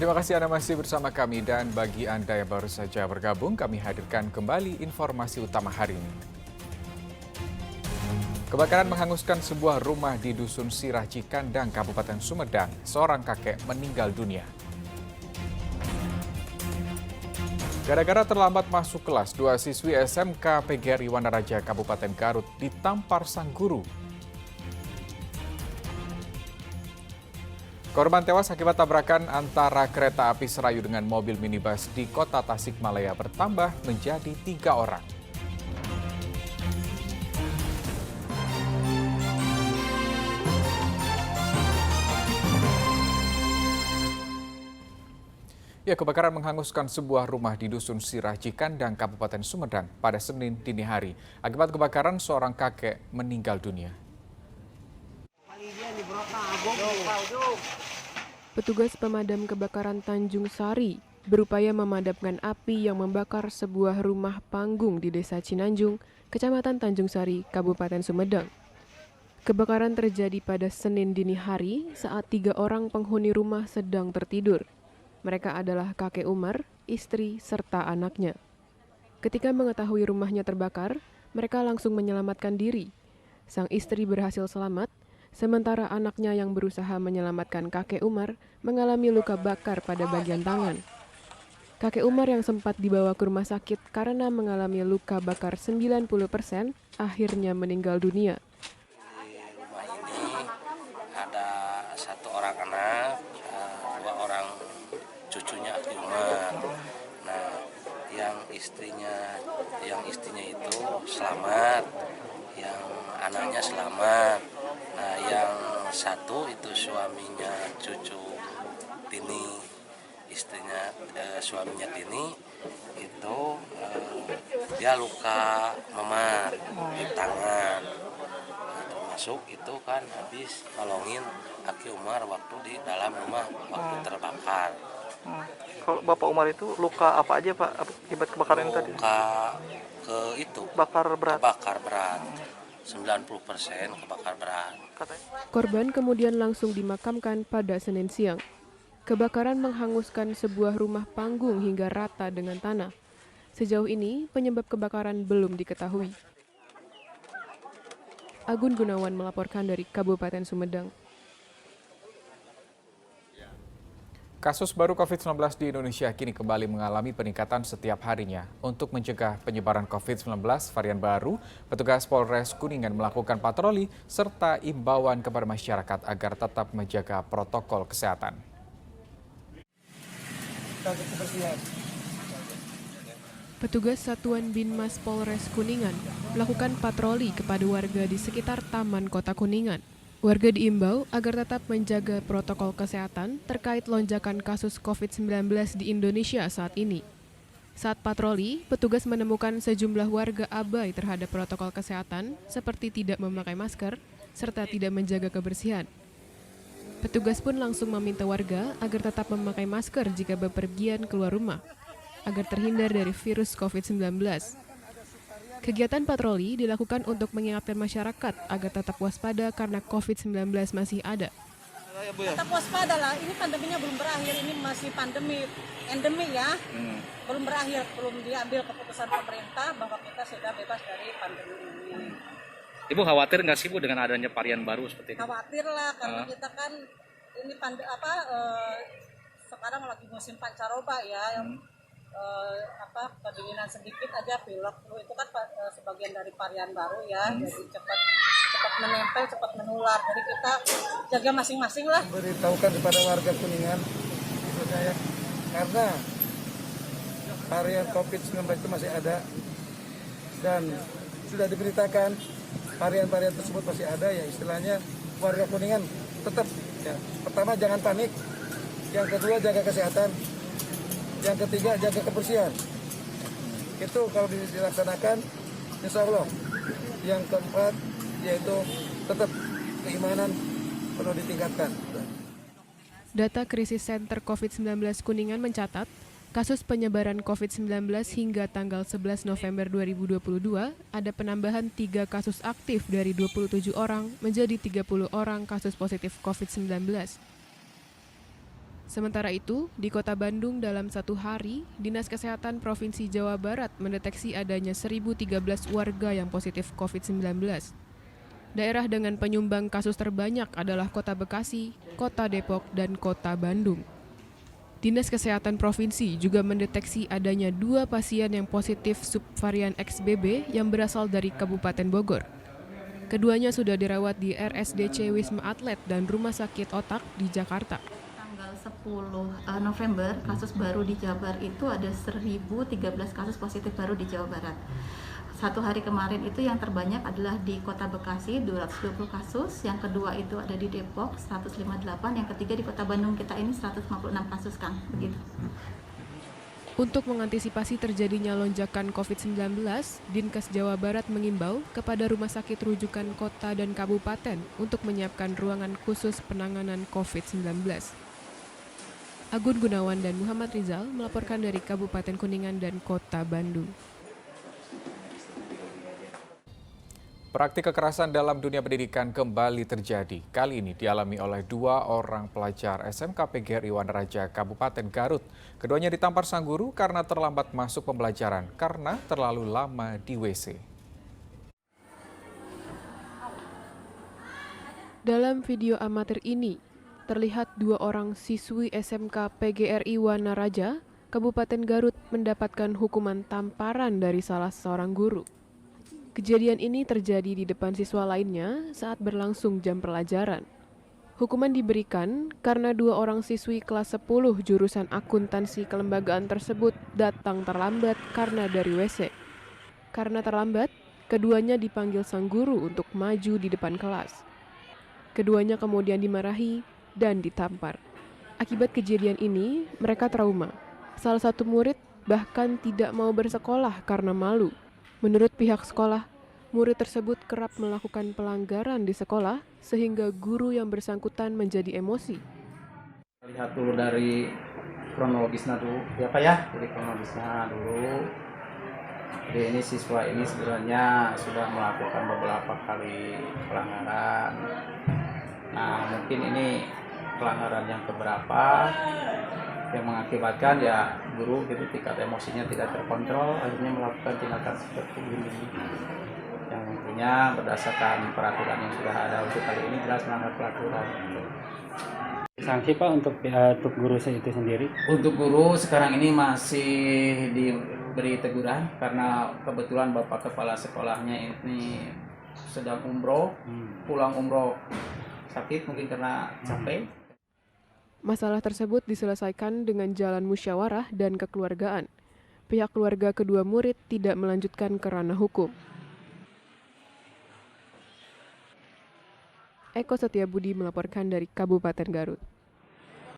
Terima kasih Anda masih bersama kami dan bagi Anda yang baru saja bergabung, kami hadirkan kembali informasi utama hari ini. Kebakaran menghanguskan sebuah rumah di Dusun Sirah Cikandang, Kabupaten Sumedang. Seorang kakek meninggal dunia. Gara-gara terlambat masuk kelas, 2 siswi SMK PGRI Wanaraja Kabupaten Garut ditampar sang guru. Korban tewas akibat tabrakan antara kereta api Serayu dengan mobil minibus di kota Tasikmalaya bertambah menjadi 3 orang. Ya, kebakaran menghanguskan sebuah rumah di Dusun Sirah Cikandang, Kabupaten Sumedang pada Senin dini hari. Akibat kebakaran, seorang kakek meninggal dunia. Petugas pemadam kebakaran Tanjung Sari berupaya memadamkan api yang membakar sebuah rumah panggung di Desa Cinanjung, Kecamatan Tanjung Sari, Kabupaten Sumedang. Kebakaran terjadi pada Senin dini hari saat 3 orang penghuni rumah sedang tertidur. Mereka adalah kakek Umar, istri, serta anaknya. Ketika mengetahui rumahnya terbakar, mereka langsung menyelamatkan diri. Sang istri berhasil selamat, sementara anaknya yang berusaha menyelamatkan kakek Umar mengalami luka bakar pada bagian tangan. Kakek Umar yang sempat dibawa ke rumah sakit karena mengalami luka bakar 90%, akhirnya meninggal dunia. Di rumah ini ada 1 orang anak, 2 orang cucunya Aki Umar. Nah, yang istrinya itu selamat, yang anaknya selamat. Nah, yang satu itu suaminya cucu Tini, suaminya Tini itu dia luka memar di tangan. Nah, termasuk itu kan habis nolongin Aki Umar waktu di dalam rumah waktu terbakar. Kalau Bapak Umar itu luka apa aja Pak akibat kebakaran tadi? Luka Bakar berat. Kebakar berat. 90% kebakar berat. Korban kemudian langsung dimakamkan pada Senin siang. Kebakaran menghanguskan sebuah rumah panggung hingga rata dengan tanah. Sejauh ini, penyebab kebakaran belum diketahui. Agun Gunawan melaporkan dari Kabupaten Sumedang. Kasus baru COVID-19 di Indonesia kini kembali mengalami peningkatan setiap harinya. Untuk mencegah penyebaran COVID-19 varian baru, petugas Polres Kuningan melakukan patroli serta imbauan kepada masyarakat agar tetap menjaga protokol kesehatan. Petugas Satuan Binmas Polres Kuningan melakukan patroli kepada warga di sekitar Taman Kota Kuningan. Warga diimbau agar tetap menjaga protokol kesehatan terkait lonjakan kasus COVID-19 di Indonesia saat ini. Saat patroli, petugas menemukan sejumlah warga abai terhadap protokol kesehatan seperti tidak memakai masker serta tidak menjaga kebersihan. Petugas pun langsung meminta warga agar tetap memakai masker jika bepergian keluar rumah, agar terhindar dari virus COVID-19. Kegiatan patroli dilakukan untuk mengingatkan masyarakat agar tetap waspada karena COVID-19 masih ada. Tetap waspada lah, ini pandeminya belum berakhir, ini masih pandemi endemi ya. Belum berakhir, belum diambil keputusan pemerintah bahwa kita sudah bebas dari pandemi ini. Ibu khawatir nggak sih Bu dengan adanya varian baru seperti ini? Khawatir lah, karena kita kan ini sekarang lagi musim pancaroba ya. Kedinginan sedikit aja pilek itu kan sebagian dari varian baru ya, jadi cepat menempel, cepat menular. Jadi kita jaga masing-masing lah. Beritahukan kepada warga Kuningan saya, karena varian COVID-19 itu masih ada dan sudah diberitakan varian-varian tersebut masih ada, ya istilahnya warga Kuningan tetap ya, pertama jangan panik, yang kedua jaga kesehatan, yang ketiga jaga kebersihan. Itu kalau dilaksanakan insya Allah. Yang keempat yaitu tetap keimanan perlu ditingkatkan. Data Krisis Center COVID-19 Kuningan mencatat, kasus penyebaran COVID-19 hingga tanggal 11 November 2022 ada penambahan 3 kasus aktif dari 27 orang menjadi 30 orang kasus positif COVID-19. Sementara itu, di Kota Bandung dalam 1 hari, Dinas Kesehatan Provinsi Jawa Barat mendeteksi adanya 1.013 warga yang positif COVID-19. Daerah dengan penyumbang kasus terbanyak adalah Kota Bekasi, Kota Depok, dan Kota Bandung. Dinas Kesehatan Provinsi juga mendeteksi adanya 2 pasien yang positif subvarian XBB yang berasal dari Kabupaten Bogor. Keduanya sudah dirawat di RSDC Wisma Atlet dan Rumah Sakit Otak di Jakarta. Tanggal 10 November, kasus baru di Jabar itu ada 1.013 kasus positif baru di Jawa Barat. 1 hari kemarin itu yang terbanyak adalah di Kota Bekasi, 220 kasus. Yang kedua itu ada di Depok, 158. Yang ketiga di Kota Bandung kita ini 156 kasus, Kang. Begitu. Untuk mengantisipasi terjadinya lonjakan COVID-19, Dinkes Jawa Barat mengimbau kepada rumah sakit rujukan kota dan kabupaten untuk menyiapkan ruangan khusus penanganan COVID-19. Agun Gunawan dan Muhammad Rizal melaporkan dari Kabupaten Kuningan dan Kota Bandung. Praktik kekerasan dalam dunia pendidikan kembali terjadi. Kali ini dialami oleh 2 orang pelajar SMK PGRI Wanaraja Kabupaten Garut. Keduanya ditampar sang guru karena terlambat masuk pembelajaran karena terlalu lama di WC. Dalam video amatir ini, terlihat 2 orang siswi SMK PGRI Wanaraja, Kabupaten Garut mendapatkan hukuman tamparan dari salah seorang guru. Kejadian ini terjadi di depan siswa lainnya saat berlangsung jam pelajaran. Hukuman diberikan karena 2 orang siswi kelas 10 jurusan akuntansi kelembagaan tersebut datang terlambat karena dari WC. Karena terlambat, keduanya dipanggil sang guru untuk maju di depan kelas. Keduanya kemudian dimarahi dan ditampar. Akibat kejadian ini, mereka trauma. Salah satu murid bahkan tidak mau bersekolah karena malu. Menurut pihak sekolah, murid tersebut kerap melakukan pelanggaran di sekolah sehingga guru yang bersangkutan menjadi emosi. Lihat dulu dari kronologisnya dulu, ya Pak ya, dari kronologisnya dulu. Jadi ini siswa ini sebenarnya sudah melakukan beberapa kali pelanggaran. Nah mungkin ini pelanggaran yang keberapa yang mengakibatkan ya guru gitu tingkat emosinya tidak terkontrol, akhirnya melakukan tindakan seperti ini. Yang intinya berdasarkan peraturan yang sudah ada untuk kali ini jelas melanggar peraturan. Sanksi Pak untuk guru itu sendiri? Untuk guru sekarang ini masih diberi teguran karena kebetulan Bapak Kepala Sekolahnya ini sedang umroh, pulang umroh sakit mungkin karena capek. Masalah tersebut diselesaikan dengan jalan musyawarah dan kekeluargaan. Pihak keluarga kedua murid tidak melanjutkan ke ranah hukum. Eko Setiabudi melaporkan dari Kabupaten Garut.